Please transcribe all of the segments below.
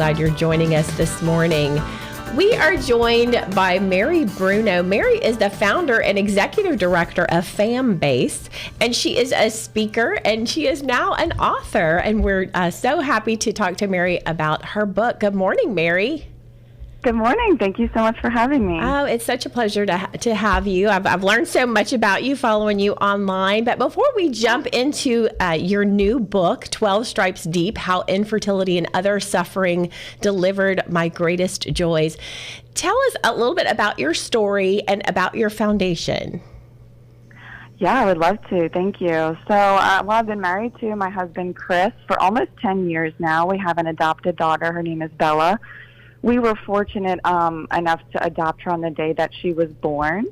glad you're joining us this morning. We are joined by Mary Bruno. Mary is the founder and executive director of FamBase, and she is a speaker, and she is now an author. And we're so happy to talk to Mary about her book. Good morning, Mary. Good morning. Thank you so much for having me. Oh, it's such a pleasure to have you. I've learned so much about you following you online. But before we jump into your new book, 12 Stripes Deep, How Infertility and Other Suffering Delivered My Greatest Joys, tell us a little bit about your story and about your foundation. Yeah, I would love to. Thank you. So, I've been married to my husband, Chris, for almost 10 years now. We have an adopted daughter. Her name is Bella. We were fortunate enough to adopt her on the day that she was born.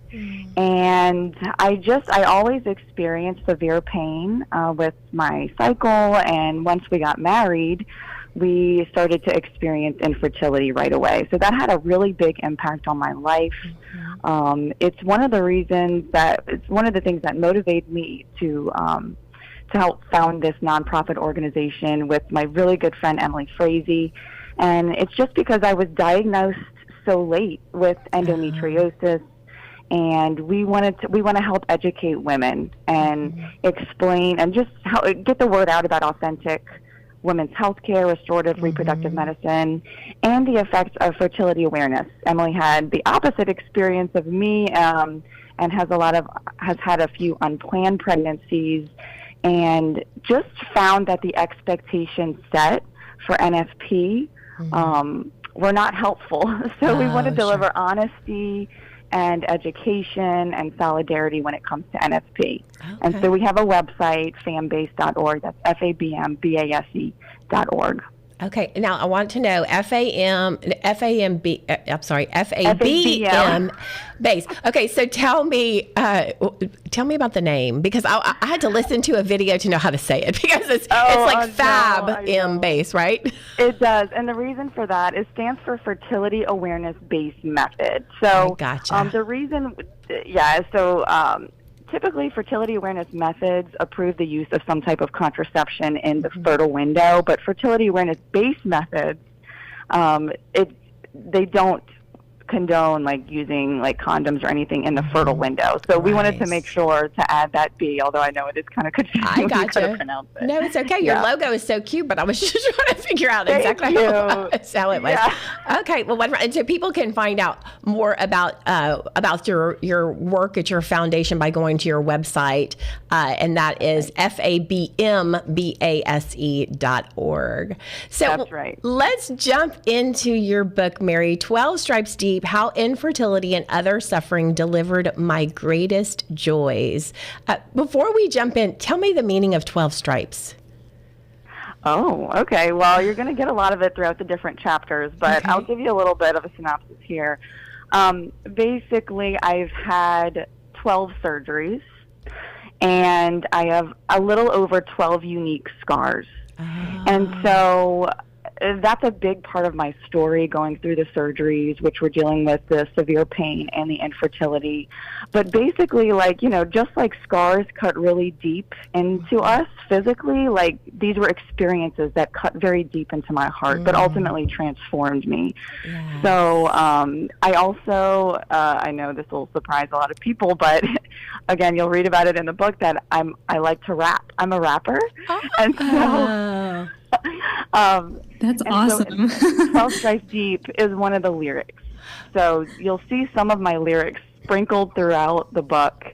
And I always experienced severe pain with my cycle. And once we got married, we started to experience infertility right away. So that had a really big impact on my life. It's one of the things that motivated me to help found this nonprofit organization with my really good friend, Emily Frase. And it's just because I was diagnosed so late with endometriosis, and we want to help educate women and explain and just get the word out about authentic women's health care, restorative reproductive medicine, and the effects of fertility awareness. Emily had the opposite experience of me, and has had a few unplanned pregnancies, and just found that the expectations set for NFP were not helpful. So we want to deliver honesty and education and solidarity when it comes to NFP. Okay. And so we have a website, fambase.org. That's FABMBASE.org. Okay. Now I want to know FABM base. Okay. So tell me about the name, because I had to listen to a video to know how to say it, because it's like FABM base, right? It does. And the reason for that, it stands for Fertility Awareness Based Method. So gotcha. Typically, fertility awareness methods approve the use of some type of contraception in the fertile window, but fertility awareness-based methods, they don't condone using condoms or anything in the fertile window. So we wanted to make sure to add that B, although I know it is kind of confusing. I gotcha. To pronounce it. No, it's okay. Your logo is so cute, but I was just trying to figure out exactly how it was. Yeah. Okay, well, and so people can find out more about your work at your foundation by going to your website, and that is FABMBASE.org. So that's right. Let's jump into your book, Mary, 12 Stripes Deep, How Infertility and Other Suffering Delivered My Greatest Joys. Before we jump in, tell me the meaning of 12 stripes. Oh, okay. Well, you're going to get a lot of it throughout the different chapters, but I'll give you a little bit of a synopsis here. Basically, I've had 12 surgeries, and I have a little over 12 unique scars. And so that's a big part of my story, going through the surgeries, which we're dealing with the severe pain and the infertility. But basically, just like scars cut really deep into us physically, these were experiences that cut very deep into my heart, but ultimately transformed me. Yes. So I also, I know this will surprise a lot of people, but again, you'll read about it in the book that I like to rap. I'm a rapper. And so that's awesome. So 12 Stripes Deep is one of the lyrics. So you'll see some of my lyrics sprinkled throughout the book.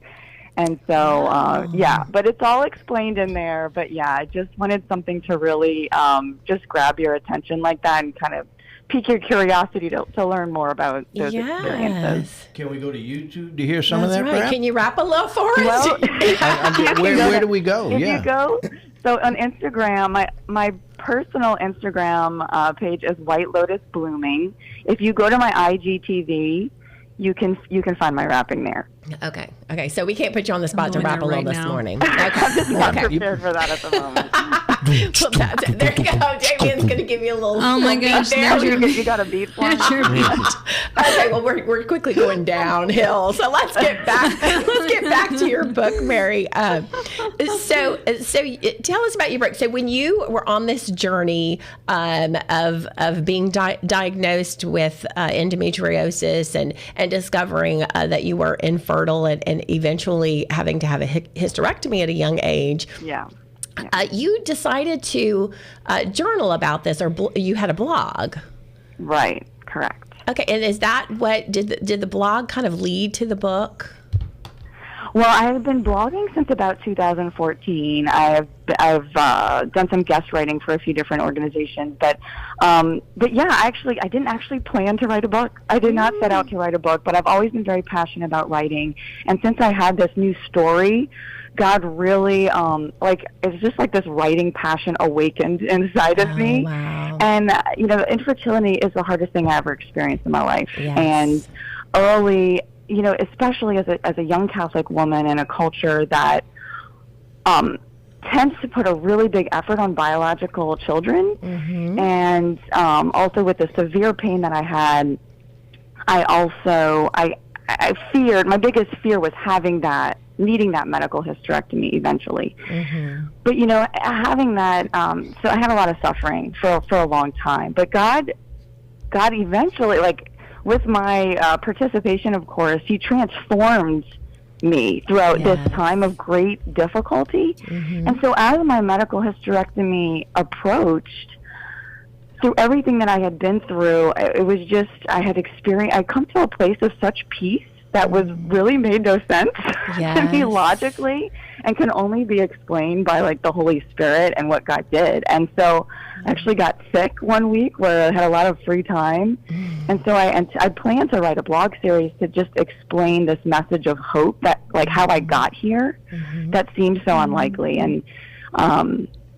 And so, but it's all explained in there. But I just wanted something to really just grab your attention like that and kind of pique your curiosity to learn more about those experiences. Can we go to YouTube to hear some of that? Right. Rap? Can you rap a little for us? Well, where do we go? If you go, so on Instagram, my personal Instagram page is White Lotus Blooming. If you go to my IGTV, you can find my rapping there. Okay. Okay. So we can't put you on the spot to doing rap that alone right this now. morning. I'm just not Okay. prepared for that at the moment. Well, there you go. Damien's going to give you a little. Oh my little gosh, beat there. there's your You got a beat for me? That's your beat. Okay, well, we're quickly going downhill, so let's get back. Let's get back to your book, Mary. So tell us about your book. So when you were on this journey of being diagnosed with endometriosis and discovering that you were infertile and eventually having to have a hysterectomy at a young age. Yeah. You decided to journal about this, or you had a blog. Right. Correct. Okay, and is that what did the blog kind of lead to the book? Well, I've been blogging since about 2014. I've done some guest writing for a few different organizations, but yeah, I didn't actually plan to write a book. I did not set out to write a book, but I've always been very passionate about writing. And since I had this new story, God really it's just like this writing passion awakened inside of me. Wow. And infertility is the hardest thing I ever experienced in my life. Yes. And early, especially as a young Catholic woman in a culture that tends to put a really big effort on biological children, and also with the severe pain that I had, I feared, my biggest fear was needing that medical hysterectomy eventually. But having that, so I had a lot of suffering for a long time. But God eventually, with my participation, of course, He transformed me throughout this time of great difficulty. And so as my medical hysterectomy approached, through everything that I had been through, it was just, I'd come to a place of such peace that was really made no sense to me logically, and can only be explained by the Holy Spirit and what God did. And so I actually got sick one week where I had a lot of free time. And so I planned to write a blog series to just explain this message of hope, that how I got here, that seemed so unlikely. And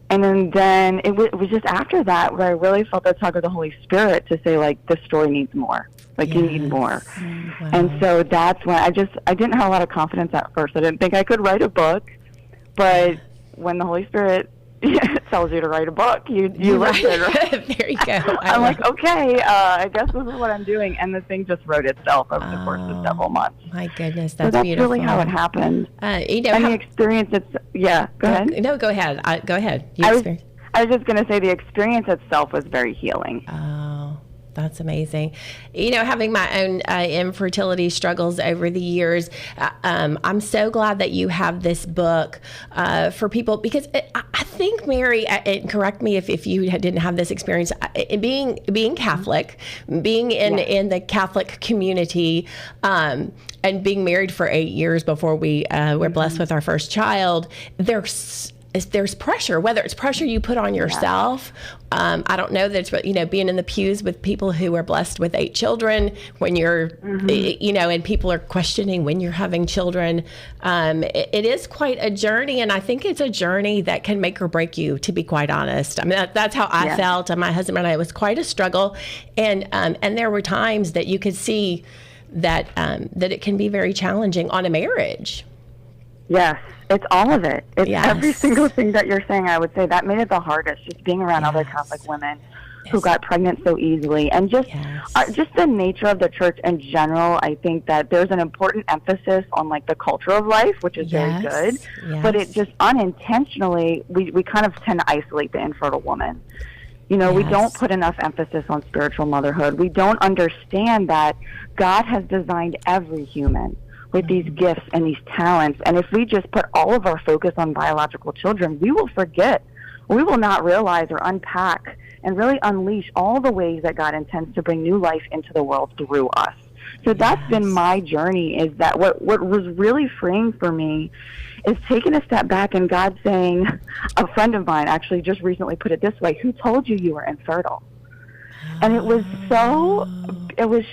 then it was just after that where I really felt the tug of the Holy Spirit to say, this story needs more. You need more. Wow. And so that's when I didn't have a lot of confidence at first. I didn't think I could write a book. But when the Holy Spirit tells you to write a book, you listen, right? There you go. I'm like, okay, I guess this is what I'm doing. And the thing just wrote itself over the course of several months. My goodness, So that's beautiful. really how it happened. And the experience, go ahead. No, go ahead. Go ahead. I was just going to say the experience itself was very healing. Oh, that's amazing. Having my own infertility struggles over the years, I'm so glad that you have this book for people, because I think, Mary, and correct me if you didn't have this experience, being Catholic, being in the Catholic community, and being married for 8 years before we were blessed with our first child, there's pressure, whether it's pressure you put on yourself. I don't know that it's, being in the pews with people who are blessed with 8 children, when you're, and people are questioning when you're having children. It is quite a journey, and I think it's a journey that can make or break you, to be quite honest. I mean, that's how I felt, and my husband and I, it was quite a struggle. And there were times that you could see that it can be very challenging on a marriage. Yes, it's all of it. It's every single thing that you're saying. I would say that made it the hardest, just being around other Catholic women who got pregnant so easily, and just the nature of the church in general. I think that there's an important emphasis on the culture of life, which is very good, but it just unintentionally, we kind of tend to isolate the infertile woman. We don't put enough emphasis on spiritual motherhood. We don't understand that God has designed every human with these gifts and these talents. And if we just put all of our focus on biological children, we will forget. We will not realize or unpack and really unleash all the ways that God intends to bring new life into the world through us. So that's been my journey, is that what was really freeing for me is taking a step back and God saying, a friend of mine actually just recently put it this way: who told you were infertile? And it was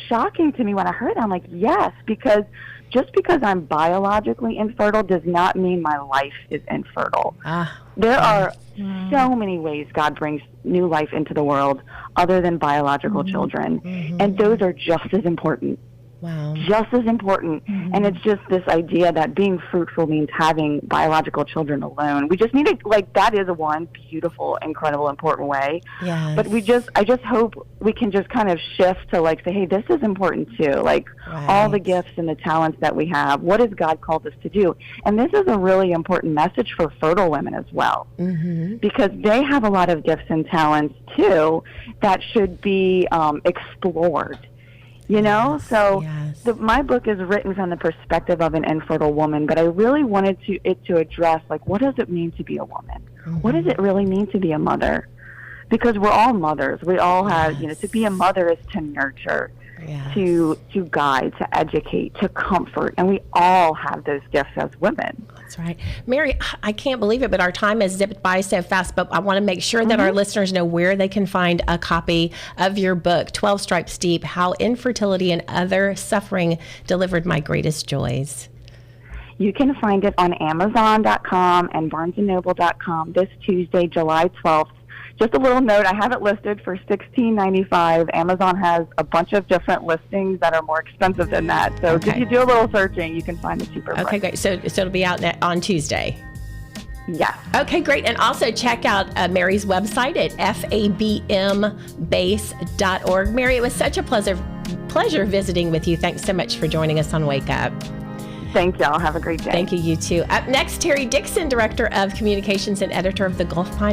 shocking to me when I heard that. I'm like, yes, because just because I'm biologically infertile does not mean my life is infertile. There are so many ways God brings new life into the world other than biological children, and those are just as important. Wow. Just as important. And it's just this idea that being fruitful means having biological children alone. We just need to, like, that is one beautiful, incredible, important way. Yes. But I just hope we can just kind of shift to, like, say, hey, this is important too. Like, all the gifts and the talents that we have, what has God called us to do? And this is a really important message for fertile women as well. Because they have a lot of gifts and talents too that should be explored. You know, my book is written from the perspective of an infertile woman, but I really wanted it to address, like, what does it mean to be a woman? What does it really mean to be a mother? Because we're all mothers. We all have, you know, to be a mother is to nurture, to guide, to educate, to comfort, and we all have those gifts as women. That's right. Mary, I can't believe it, but our time has zipped by so fast, but I want to make sure that our listeners know where they can find a copy of your book, 12 Stripes Deep, How Infertility and Other Suffering Delivered My Greatest Joys. You can find it on Amazon.com and BarnesandNoble.com this Tuesday, July 12th. Just a little note, I have it listed for $16.95. Amazon has a bunch of different listings that are more expensive than that. So if you do a little searching, you can find the cheaper price. Okay, great. So it'll be out on Tuesday. Yes. Okay, great. And also check out Mary's website at fabmbase.org. Mary, it was such a pleasure visiting with you. Thanks so much for joining us on Wake Up. Thank y'all. Have a great day. Thank you, you too. Up next, Terry Dixon, Director of Communications and Editor of the Gulf Pine